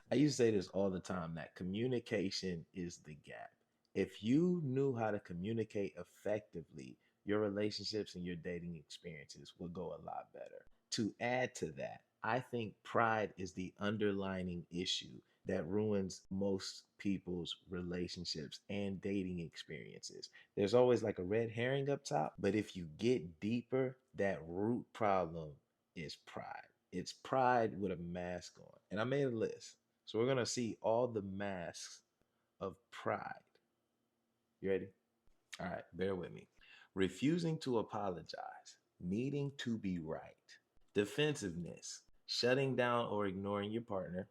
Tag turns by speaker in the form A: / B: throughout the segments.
A: I used to say this all the time that communication is the gap. If you knew how to communicate effectively, your relationships and your dating experiences would go a lot better. To add to that, I think pride is the underlining issue that ruins most people's relationships and dating experiences. There's always like a red herring up top, but if you get deeper, that root problem is pride. It's pride with a mask on. And I made a list. So we're going to see all the masks of pride. You ready? All right, bear with me. Refusing to apologize, needing to be right, defensiveness, shutting down or ignoring your partner,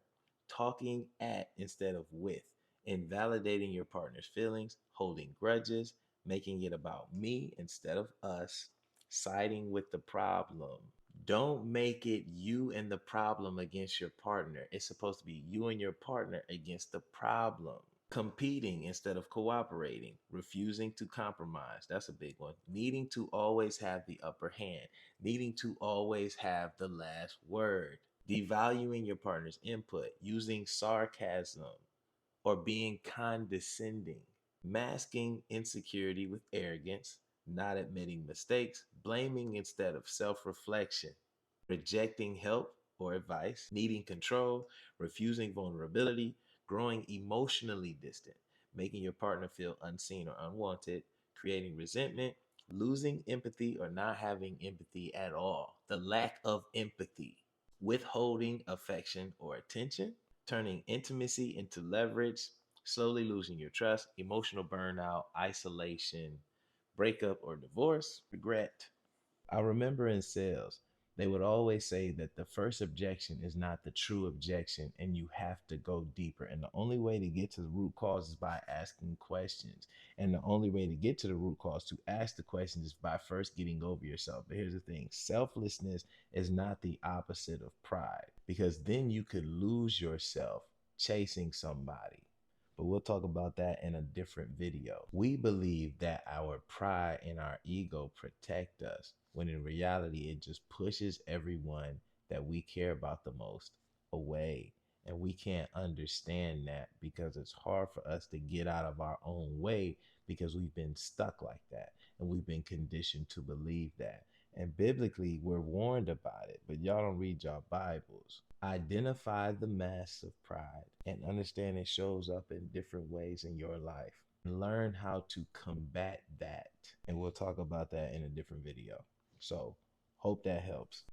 A: talking at instead of with, invalidating your partner's feelings, holding grudges, making it about me instead of us, siding with the problem. Don't make it you and the problem against your partner. It's supposed to be you and your partner against the problem. Competing instead of cooperating, refusing to compromise. That's a big one. Needing to always have the upper hand, needing to always have the last word. Devaluing your partner's input, using sarcasm or being condescending, masking insecurity with arrogance, not admitting mistakes, blaming instead of self reflection, rejecting help or advice, needing control, refusing vulnerability, growing emotionally distant, making your partner feel unseen or unwanted, creating resentment, losing empathy or not having empathy at all, the lack of empathy, withholding affection or attention, turning intimacy into leverage, slowly losing your trust, emotional burnout, isolation, breakup or divorce, regret. I remember in sales, they would always say that the first objection is not the true objection, and you have to go deeper. And the only way to get to the root cause is by asking questions. And the only way to get to the root cause to ask the questions is by first getting over yourself. But here's the thing, selflessness is not the opposite of pride, because then you could lose yourself chasing somebody. But we'll talk about that in a different video. We believe that our pride and our ego protect us, when in reality, it just pushes everyone that we care about the most away. And we can't understand that because it's hard for us to get out of our own way because we've been stuck like that and we've been conditioned to believe that. And biblically, we're warned about it, but y'all don't read your Bibles. Identify the mass of pride and understand it shows up in different ways in your life. Learn how to combat that. And we'll talk about that in a different video. So, hope that helps.